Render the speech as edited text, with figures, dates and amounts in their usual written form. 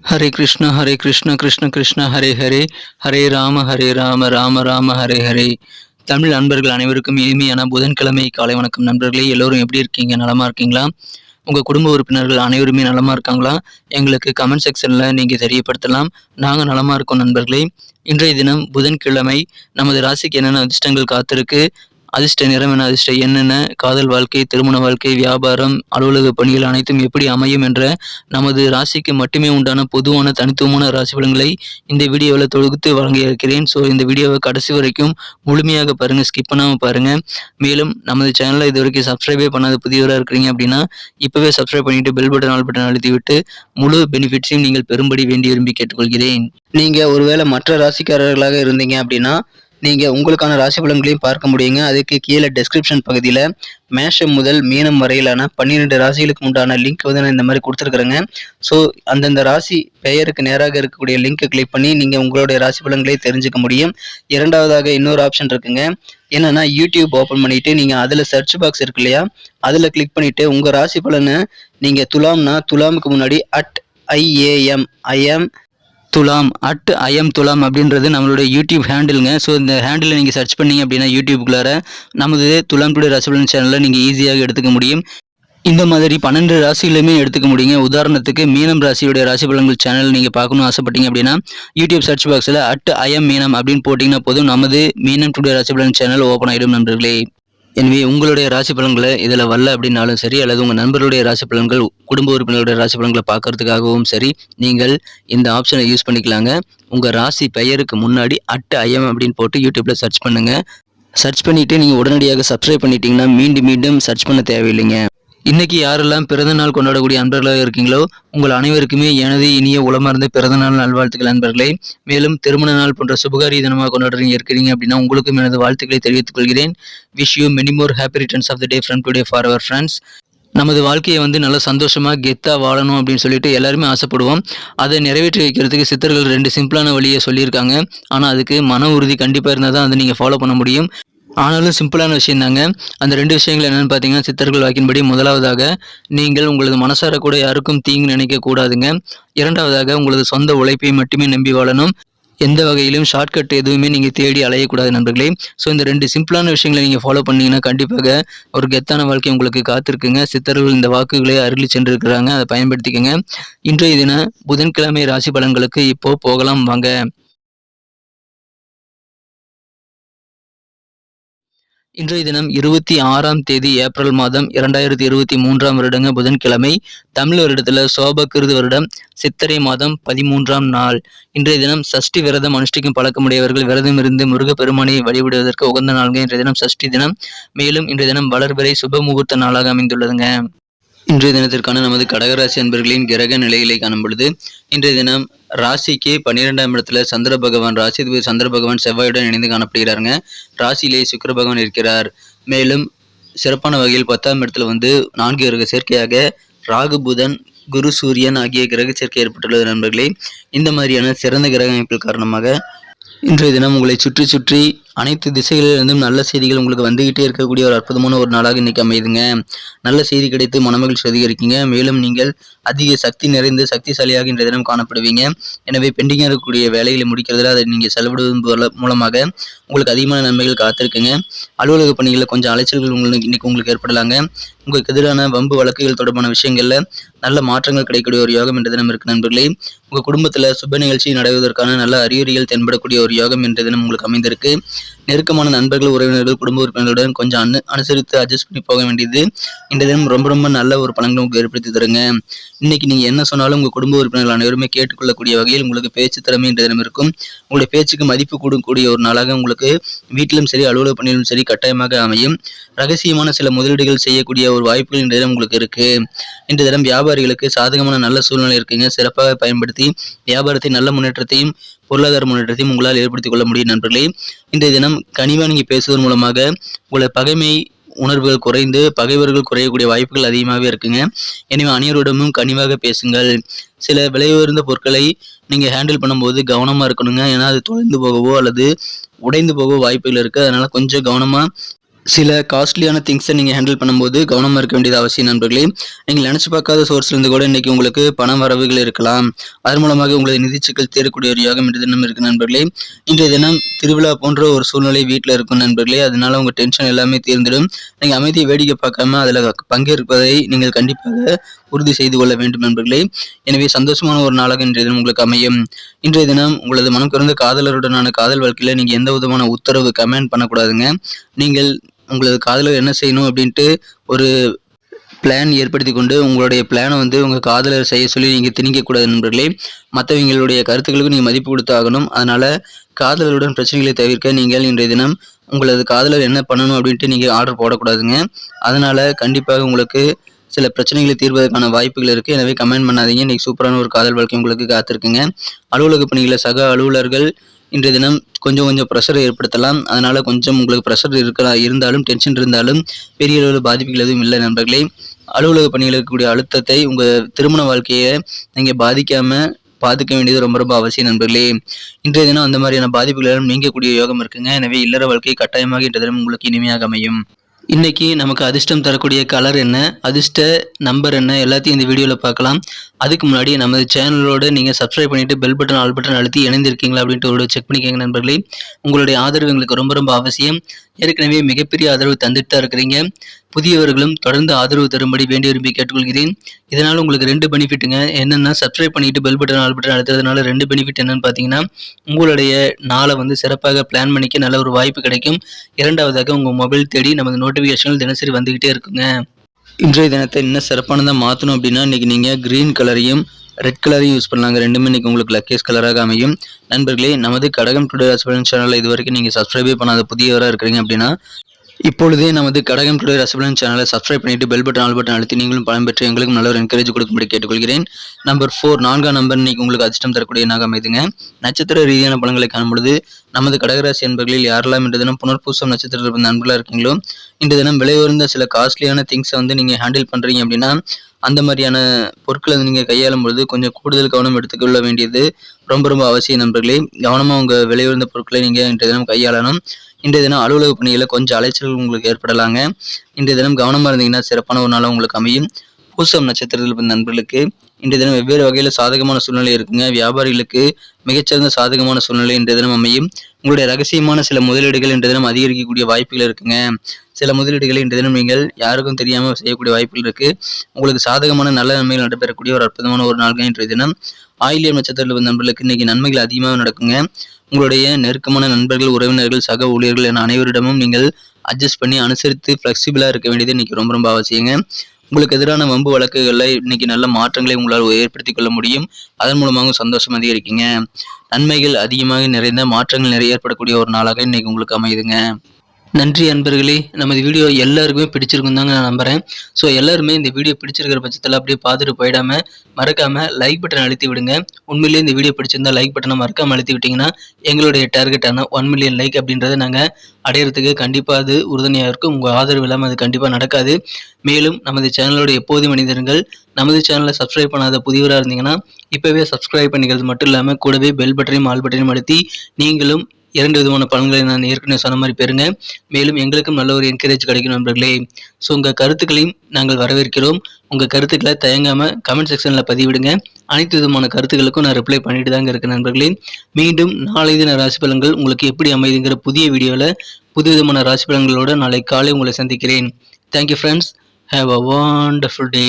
ஹரே கிருஷ்ண கிருஷ்ண கிருஷ்ண ஹரே ஹரே, ஹரே ராம ராம ராம ஹரே ஹரே. தமிழ் நண்பர்கள் அனைவருக்கும் இனிமையான புதன்கிழமை காலை வணக்கம். நண்பர்களே, எல்லோரும் எப்படி இருக்கீங்க? நலமா இருக்கீங்களா? உங்கள் குடும்ப உறுப்பினர்கள் அனைவருமே நலமா இருக்காங்களா? எங்களுக்கு கமெண்ட் செக்ஷனில் நீங்கள் தெரியப்படுத்தலாம். நாங்கள் நலமா இருக்கோம் நண்பர்களே. இன்றைய தினம் புதன்கிழமை. நமது ராசிக்கு என்னென்ன அதிர்ஷ்டங்கள் காத்திருக்கு, அதிர்ஷ்ட நிறம் என, அதிர்ஷ்ட என்னென்ன, காதல் வாழ்க்கை, திருமண வாழ்க்கை, வியாபாரம், அலுவலக பணிகள் அனைத்தும் எப்படி அமையும் என்ற நமது ராசிக்கு மட்டுமே உண்டான பொதுவான தனித்துவமான ராசி பலன்களை இந்த வீடியோவில் தொகுத்து வழங்க இருக்கிறேன். ஸோ இந்த வீடியோவை கடைசி வரைக்கும் முழுமையாக பாருங்கள், ஸ்கிப் பண்ணாமல் பாருங்கள். மேலும் நமது சேனலை இது வரைக்கும் சப்ஸ்கிரைபே பண்ணாத புதியவராக இருக்கிறீங்க அப்படின்னா இப்போவே சப்ஸ்கிரைப் பண்ணிவிட்டு பெல் பட்டன் ஆல் பட்டன் அழுத்தி விட்டு முழு பெனிஃபிட்ஸையும் நீங்கள் பெறும்படி வேண்டி விரும்பி கேட்டுக்கொள்கிறேன். நீங்கள் ஒருவேளை மற்ற ராசிக்காரர்களாக இருந்தீங்க அப்படின்னா நீங்கள் உங்களுக்கான ராசி பலன்களையும் பார்க்க முடியுங்க. அதுக்கு கீழே டெஸ்கிரிப்ஷன் பகுதியில் மேஷம் முதல் மீனம் வரையிலான 12 ராசிகளுக்கு உண்டான லிங்க் வந்து நான் இந்த மாதிரி கொடுத்துருக்குறேங்க. ஸோ அந்தந்த ராசி பெயருக்கு நேராக இருக்கக்கூடிய லிங்க்கை கிளிக் பண்ணி நீங்கள் உங்களுடைய ராசி பலன்களை தெரிஞ்சுக்க முடியும். இரண்டாவதாக இன்னொரு ஆப்ஷன் இருக்குங்க. என்னன்னா, யூடியூப் ஓப்பன் பண்ணிட்டு நீங்கள் அதில் சர்ச் பாக்ஸ் இருக்கு இல்லையா, அதில் கிளிக் பண்ணிட்டு உங்கள் ராசி பலனை நீங்கள் துலாம்னா துலாமுக்கு முன்னாடி @IAM துலாம் @IAM அப்படின்றது நம்மளுடைய யூடியூப் ஹேண்டிலுங்க. ஸோ இந்த ஹேண்டில் நீங்கள் சர்ச் பண்ணிங்க அப்படின்னா யூடியூப்குள்ளார நமது துலாம் டுடே ராசி பலன் சேனலில் நீங்கள் ஈஸியாக எடுத்துக்க முடியும். இந்த மாதிரி 12 ராசிகளுமே எடுத்துக்க முடியுங்க. உதாரணத்துக்கு மீனம் ராசியுடைய ராசி பலன்கள் சேனல் நீங்கள் பார்க்கணும்னு ஆசைப்பட்டீங்க அப்படின்னா யூடியூப் சர்ச் பாக்ஸில் @IAM மீனம் அப்படின்னு போட்டிங்கன்னா போதும், நமது மீனம் டுடே ராசி பலன் சேனல் ஓப்பன் ஆகிடும் நண்பர்களே. எனவே உங்களுடைய ராசி பலன்களை இதில் வரல அப்படின்னாலும் சரி, அல்லது உங்கள் நண்பர்களுடைய ராசி பலன்கள், குடும்ப உறுப்பினர்களுடைய ராசி பலன்களை பார்க்கறதுக்காகவும் சரி, நீங்கள் இந்த ஆப்ஷனை யூஸ் பண்ணிக்கலாங்க. உங்கள் ராசி பெயருக்கு முன்னாடி @IAM அப்படின்னு போட்டு யூடியூப்பில் சர்ச் பண்ணுங்கள். சர்ச் பண்ணிவிட்டு நீங்கள் உடனடியாக சப்ஸ்கிரைப் பண்ணிட்டீங்கன்னா மீண்டும் சர்ச் பண்ண தேவையில்லைங்க. இன்னைக்கு யாரெல்லாம் பிறந்தநாள் கொண்டாடக்கூடிய அன்பர்களாக இருக்கீங்களோ உங்கள் அனைவருக்குமே எனது இனிய உளமார்ந்த பிறந்தநாள் நல்வாழ்த்துக்கள் நண்பர்களே. மேலும் திருமண நாள் போன்ற சுபகாரிய தினமாக கொண்டாடுறீங்க இருக்கிறீங்க அப்படின்னா உங்களுக்கும் எனது வாழ்த்துக்களை தெரிவித்துக் கொள்கிறேன். Wish you many more happy returns of the day from today for our friends. நமது வாழ்க்கையை வந்து நல்லா சந்தோஷமாக கெத்தாக வாழணும் அப்படின்னு சொல்லிட்டு எல்லாருமே ஆசைப்படுவோம். அதை நிறைவேற்றி வைக்கிறதுக்கு சித்தர்கள் 2 சிம்பிளான வழியை சொல்லியிருக்காங்க. ஆனால் அதுக்கு மன உறுதி கண்டிப்பாக இருந்தால் தான் அதை நீங்கள் ஃபாலோ பண்ண முடியும். ஆனாலும் சிம்பிளான விஷயம் தாங்க. அந்த 2 விஷயங்கள் என்னென்னு பார்த்தீங்கன்னா, சித்தர்கள் வாக்கின்படி முதலாவதாக நீங்கள் உங்களது மனசார கூட யாருக்கும் தீங்கு நினைக்க கூடாதுங்க. இரண்டாவதாக உங்களது சொந்த உழைப்பை மட்டுமே நம்பி வாழணும். எந்த வகையிலும் ஷார்ட்கட் எதுவுமே நீங்கள் தேடி அலையக்கூடாது நண்பர்களே. ஸோ இந்த 2 சிம்பிளான விஷயங்களை நீங்கள் ஃபாலோ பண்ணிங்கன்னா கண்டிப்பாக ஒரு கெத்தான வாழ்க்கை உங்களுக்கு காத்திருக்குங்க. சித்தர்கள் இந்த வாக்குகளை அருளி சென்றிருக்கிறாங்க, அதை பயன்படுத்திக்கங்க. இன்றைய தின புதன்கிழமை ராசி பலன்களுக்கு இப்போ போகலாம் வாங்க. இன்றைய தினம் 26ஆம் தேதி ஏப்ரல் மாதம் 2023ஆம் வருடங்க புதன்கிழமை. தமிழ் வருடத்தில் சோபகிருது வருடம் சித்திரை மாதம் 13ஆம் நாள். இன்றைய தினம் சஷ்டி விரதம் அனுஷ்டிக்கும் பழக்கமுடையவர்கள் விரதம் இருந்து முருகப்பெருமானை வழிபடுவதற்கு உகந்த நாள்ங்க இன்றைய தினம் சஷ்டி தினம். மேலும் இன்றைய தினம் வளர்பிறை சுப முகூர்த்த நாளாக அமைந்துள்ளதுங்க. இன்றைய தினத்திற்கான நமது கடகராசி அன்பர்களின் கிரக நிலைகளை காணும் பொழுது இன்றைய தினம் ராசிக்கு 12ஆம் இடத்துல சந்திர பகவான், ராசிதிபதி சந்திர பகவான் செவ்வாயுடன் இணைந்து காணப்படுகிறாருங்க. ராசியிலே சுக்கிர பகவான் இருக்கிறார். மேலும் சிறப்பான வகையில் 10ஆம் இடத்துல வந்து 4 கிரக சேர்க்கையாக ராகு, புதன், குரு, சூரியன் ஆகிய கிரக சேர்க்கை ஏற்பட்டுள்ளது நண்பர்களே. இந்த மாதிரியான சிறந்த கிரக அமைப்பில் காரணமாக இன்றைய தினம் உங்களை சுற்றி அனைத்து திசைகளிலிருந்தும் நல்ல செய்திகள் உங்களுக்கு வந்துகிட்டே இருக்கக்கூடிய ஒரு அற்புதமான ஒரு நாளாக இன்னைக்கு அமையுதுங்க. நல்ல செய்தி கிடைத்து மனமகிழ்ச்சி அதிகரிக்கீங்க. மேலும் நீங்கள் அதிக சக்தி நிறைந்து சக்திசாலியாக இன்றைய தினம் காணப்படுவீங்க. எனவே பெண்டிங்காக இருக்கக்கூடிய வேலைகளை முடிக்கிறதுல அதை நீங்கள் செலவிடுவதன் மூலமாக உங்களுக்கு அதிகமான நன்மைகள் காத்திருக்குங்க. அலுவலக பணிகளில் கொஞ்சம் அலைச்சல்கள் இன்னைக்கு உங்களுக்கு ஏற்படலாங்க. உங்களுக்கு எதிரான வம்பு வழக்குகள் தொடர்பான விஷயங்களில் நல்ல மாற்றங்கள் கிடைக்கக்கூடிய ஒரு யோகம் இன்றைய தினம் இருக்கு நண்பர்களே. உங்கள் குடும்பத்தில் சுப நிகழ்ச்சி நடைவதற்கான நல்ல அறிகுறிகள் தென்படக்கூடிய ஒரு யோகம் இன்றைய தினம் உங்களுக்கு அமைந்திருக்கு. நெருக்கமான நண்பர்கள், உறவினர்கள், குடும்ப உறுப்பினர்களுடன் கொஞ்சம் அனுசரித்து அட்ஜஸ்ட் பண்ணி போக வேண்டியது இந்த தினம் ரொம்ப நல்ல ஒரு பலன்களை உங்களுக்கு ஏற்படுத்தி தருங்க. இன்னைக்கு நீங்க என்ன சொன்னாலும் உங்க குடும்ப உறுப்பினர்கள் அனைவருமே கேட்டுக்கொள்ளக்கூடிய வகையில் உங்களுக்கு பேச்சு திறமை இன்றைய தினம் இருக்கும். உங்களுடைய பேச்சுக்கு மதிப்பு கூடக்கூடிய ஒரு நாளாக உங்களுக்கு வீட்டிலும் சரி அலுவலக பணியிலும் சரி கட்டாயமாக அமையும். ரகசியமான சில முதலீடுகள் செய்யக்கூடிய ஒரு வாய்ப்புகள் இன்றைய தினம் உங்களுக்கு இருக்கு. இன்றைய தினம் வியாபாரிகளுக்கு சாதகமான நல்ல சூழ்நிலை இருக்குங்க. சிறப்பாக பயன்படுத்தி வியாபாரத்தை நல்ல முன்னேற்றத்தையும் பொருளாதார முன்னேற்றத்தையும் உங்களால் ஏற்படுத்திக் கொள்ள முடியும் நண்பர்களே. இன்றைய தினம் கனிவா நீங்க பேசுவதன் மூலமாக உங்களை பகைமை உணர்வுகள் குறைந்து பகைவர்கள் குறையக்கூடிய வாய்ப்புகள் அதிகமாகவே இருக்குங்க. எனவே அனைவரிடமும் கனிவாக பேசுங்கள். சில விலை உயர்ந்த பொருட்களை நீங்கள் ஹேண்டில் பண்ணும்போது கவனமாக இருக்கணுங்க. ஏன்னா அது தொலைந்து போகவோ அல்லது உடைந்து போகவோ வாய்ப்புகள் இருக்குது. அதனால் கொஞ்சம் கவனமாக சில காஸ்ட்லியான திங்ஸை நீங்கள் ஹேண்டில் பண்ணும்போது கவனமாக இருக்க வேண்டியது அவசியம் நண்பர்களே. நீங்கள் நினச்சி பார்க்காத சோர்ஸ்லேருந்து கூட இன்றைக்கி உங்களுக்கு பண வரவுகள் இருக்கலாம். அதன் மூலமாக உங்களது நிதிச்சிக்கல் தேரக்கூடிய ஒரு யோகம் இன்றைய தினம் இருக்குது நண்பர்களே. இன்றைய தினம் திருவிழா போன்ற ஒரு சூழ்நிலை வீட்டில் இருக்கும் நண்பர்களே. அதனால உங்கள் டென்ஷன் எல்லாமே தீர்ந்துடும். நீங்கள் அமைதியை வேடிக்கை பார்க்காம அதில் பங்கேற்பதை நீங்கள் கண்டிப்பாக உறுதி செய்து கொள்ள வேண்டும் நண்பர்களே. எனவே சந்தோஷமான ஒரு நாளாக இன்றைய தினம் உங்களுக்கு அமையும். இன்றைய தினம் உங்களது மனம் குறைந்த காதலருடனான காதல் வாழ்க்கையில் நீங்கள் எந்த விதமான உத்தரவு கமெண்ட் பண்ணக்கூடாதுங்க. நீங்கள் உங்களது காதலர் என்ன செய்யணும் அப்படின்ட்டு ஒரு பிளான் ஏற்படுத்தி கொண்டு உங்களுடைய பிளானை உங்கள் காதலர் செய்ய சொல்லி நீங்கள் திணிக்கக்கூடாது நண்பர்களே. மற்றவங்களுடைய கருத்துக்களுக்கு நீங்கள் மதிப்பு கொடுத்து ஆகணும். அதனால் காதலருடன் பிரச்சனைகளை தவிர்க்க நீங்கள் இன்றைய தினம் உங்களது காதலர் என்ன பண்ணணும் அப்படின்ட்டு நீங்கள் ஆர்டர் போடக்கூடாதுங்க. அதனால் கண்டிப்பாக உங்களுக்கு சில பிரச்சனைகளை தீர்வதற்கான வாய்ப்புகள் இருக்குது. எனவே கமெண்ட் பண்ணாதீங்க. இன்றைக்கி சூப்பரான ஒரு காதல் வாழ்க்கை உங்களுக்கு காத்திருக்குங்க. அலுவலக பணிகளில் சக அலுவலர்கள் இன்றைய தினம் கொஞ்சம் ப்ரெஷரை ஏற்படுத்தலாம். அதனால் கொஞ்சம் உங்களுக்கு ப்ரெஷர் இருந்தாலும் டென்ஷன் இருந்தாலும் பெரிய அளவில் பாதிப்புகள் எதுவும் இல்லை நண்பர்களே. அலுவலக பணியில் இருக்கக்கூடிய அழுத்தத்தை உங்கள் திருமண வாழ்க்கையை நீங்கள் பாதிக்காமல் பாதுக்க வேண்டியது ரொம்ப அவசியம் நண்பர்களே. இன்றைய தினம் அந்த மாதிரியான பாதிப்புகள் எல்லாம் நீங்கக்கூடிய யோகம் இருக்குங்க. எனவே இல்லற வாழ்க்கை கட்டாயமாக இன்றைய தினம் உங்களுக்கு இனிமையாக அமையும். இன்றைக்கி நமக்கு அதிர்ஷ்டம் தரக்கூடிய கலர் என்ன, அதிர்ஷ்ட நம்பர் என்ன, எல்லாத்தையும் இந்த வீடியோவில் பார்க்கலாம். அதுக்கு முன்னாடி நமது சேனலோடு நீங்கள் சப்ஸ்கிரைப் பண்ணிவிட்டு பெல் பட்டன் ஆல் பட்டன் அழுத்தி இணைந்திருக்கீங்களா அப்படின்ட்டு ஒரு செக் பண்ணிக்கோங்க நண்பர்களே. உங்களுடைய ஆதரவு எங்களுக்கு ரொம்ப அவசியம். ஏற்கனவே மிகப்பெரிய ஆதரவு தந்துட்டு தான் இருக்கிறீங்க. புதியவர்களும் தொடர்ந்து ஆதரவு தரும்படி வேண்டி விரும்பி கேட்டுக்கொள்கிறேன். இதனால் உங்களுக்கு 2 பெனிஃபிட்டுங்க. என்னென்னா சப்ஸ்கிரைப் பண்ணிவிட்டு பெல் பட்டன் ஆல் பட்டன் அழுத்துறதுனால 2 பெனிஃபிட் என்னென்னு பார்த்தீங்கன்னா, உங்களுடைய நாளை சிறப்பாக பிளான் பண்ணிக்க நல்ல ஒரு வாய்ப்பு கிடைக்கும். இரண்டாவதாக உங்கள் மொபைல் தேடி நமது நோட்டிஃபிகேஷன்கள் தினசரி வந்துக்கிட்டே இருக்குங்க. இன்றைய தினத்தை இன்னும் சிறப்பானதாக மாற்றணும் அப்படின்னா இன்றைக்கி நீங்கள் க்ரீன் கலரையும் ரெட் கலரையும் யூஸ் பண்ணலாங்க. ரெண்டுமே இன்றைக்கி உங்களுக்கு லக்கேஸ் கலராக அமையும். நண்பர்களே, நமது கடகம் டுடே ராசி சேனலில் இது வரைக்கும் நீங்கள் சப்ஸ்கிரைபே பண்ணாத புதியவராக இருக்கிறீங்க அப்படின்னா இப்பொழுதே நமது கடகம் டுடே ராசி சேனலை சப்ஸ்கிரைப் பண்ணிட்டு பெல் பட்டன் ஆல் பட்டன் அழுத்தி நீங்களும் பலம் பெற்று எங்களுக்கும் நல்ல ஒரு என்கரேஜ் கொடுக்கும்படி கேட்டுக்கொள்கிறேன். நம்பர் 4 4ஆம் நம்பர் இன்னைக்கு உங்களுக்கு அதிர்ஷ்டம் தரக்கூடிய எண்ணாக அமைதுங்க. நட்சத்திர ரீதியான பலன்களை காணும்பொழுது நமது கடகராசி என்பர்களில் யாரெல்லாம் இன்று தினம் புனர்பூசம் நட்சத்திரத்தில் இருந்த நண்பர்களாக இருக்கீங்களோ இன்று தினம் விலை உயர்ந்த சில காஸ்ட்லியான திங்ஸை நீங்கள் ஹேண்டில் பண்ணுறீங்க அப்படின்னா அந்த மாதிரியான பொருட்களை நீங்கள் கையாளும் பொழுது கொஞ்சம் கூடுதல் கவனம் எடுத்துக்கொள்ள வேண்டியது ரொம்ப அவசியம் நண்பர்களே. கவனமாக உங்கள் விலை உயர்ந்த பொருட்களை நீங்கள் இன்றைய தினம் கையாளணும். இன்றைய தினம் அலுவலக பணிகளில் கொஞ்சம் அலைச்சல்கள் உங்களுக்கு ஏற்படலாங்க. இன்றைய தினம் கவனமாக இருந்தீங்கன்னா சிறப்பான ஒரு நாளாக உங்களுக்கு அமையும். பூசம் நட்சத்திரத்தில் இருந்த நண்பர்களுக்கு இன்றைய தினம் வெவ்வேறு வகையில் சாதகமான சூழ்நிலை இருக்குங்க. வியாபாரிகளுக்கு மிகச்சிறந்த சாதகமான சூழ்நிலை இன்றைய தினம் அமையும். உங்களுடைய ரகசியமான சில முதலீடுகள் இன்றைய தினம் அதிகரிக்கக்கூடிய வாய்ப்புகள் இருக்குங்க. சில முதலீடுகளை இன்றைய தினம் நீங்கள் யாருக்கும் தெரியாமல் செய்யக்கூடிய வாய்ப்புகள் இருக்குது. உங்களுக்கு சாதகமான நல்ல நன்மைகள் நடைபெறக்கூடிய ஒரு அற்புதமான ஒரு நாள்கள் இன்றைய தினம். ஆயில்யம் நட்சத்திரத்தில் இருந்த நண்பர்களுக்கு இன்றைக்கி நன்மைகள் அதிகமாக நடக்குங்க. உங்களுடைய நெருக்கமான நண்பர்கள், உறவினர்கள், சக ஊழியர்கள் என அனைவரிடமும் நீங்கள் அட்ஜஸ்ட் பண்ணி அனுசரித்து ஃப்ளெக்சிபிளாக இருக்க வேண்டியது இன்றைக்கி ரொம்ப அவசியங்க. உங்களுக்கு எதிரான வம்பு வழக்குகளில் இன்றைக்கி நல்ல மாற்றங்களை உங்களால் ஏற்படுத்தி கொள்ள முடியும். அதன் மூலமாக சந்தோஷம் அதிகரிக்குங்க. நன்மைகள் அதிகமாக நிறைந்த மாற்றங்கள் நிறைய ஏற்படக்கூடிய ஒரு நாளாக இன்றைக்கி உங்களுக்கு அமையுதுங்க. நன்றி அன்பர்களே. நமது வீடியோ எல்லாருக்குமே பிடிச்சிருக்கும் தாங்க நான் நம்புகிறேன். ஸோ எல்லாருமே இந்த வீடியோ பிடிச்சிருக்கிற பட்சத்தில் அப்படியே பார்த்துட்டு போயிடாமல் மறக்காமல் லைக் பட்டன் அழுத்தி விடுங்க. உண்மையிலேயே இந்த வீடியோ பிடிச்சிருந்தா லைக் பட்டனை மறக்காமல் அழுத்தி விட்டிங்கன்னா எங்களுடைய டார்கெட்டான 1 மில்லியன் லைக் அப்படின்றத நாங்கள் அடையிறதுக்கு கண்டிப்பாக அது உறுதுணையாக இருக்கும். உங்கள் ஆதரவு இல்லாமல் அது கண்டிப்பாக நடக்காது. மேலும் நமது சேனலோட எப்போது மனிதர்கள் நமது சேனலை சப்ஸ்கிரைப் பண்ணாத புதியவராக இருந்தீங்கன்னா இப்போவே சப்ஸ்கிரைப் பண்ணிக்கிறது மட்டும் இல்லாமல் கூடவே பெல் பட்டனையும் ஆல் பட்டனையும் அழுத்தி நீங்களும் 2 விதமான பலன்களை நான் ஏற்கனவே சொன்ன மாதிரி பெறுங்க. மேலும் எங்களுக்கும் நல்ல ஒரு என்கரேஜ் கிடைக்கும் நண்பர்களே. ஸோ உங்கள் கருத்துக்களையும் நாங்கள் வரவேற்கிறோம். உங்கள் கருத்துக்களை தயங்காமல் கமெண்ட் செக்ஷனில் பதிவிடுங்க. அனைத்து விதமான கருத்துக்களுக்கும் நான் ரிப்ளை பண்ணிட்டு தாங்க இருக்கேன் நண்பர்களே. மீண்டும் நாளை தின ராசி பலன்கள் உங்களுக்கு எப்படி அமைதுங்கிற புதிய வீடியோவில் புது விதமான ராசி பலன்களோடு நாளை காலை உங்களை சந்திக்கிறேன். Thank you friends. Have a wonderful day.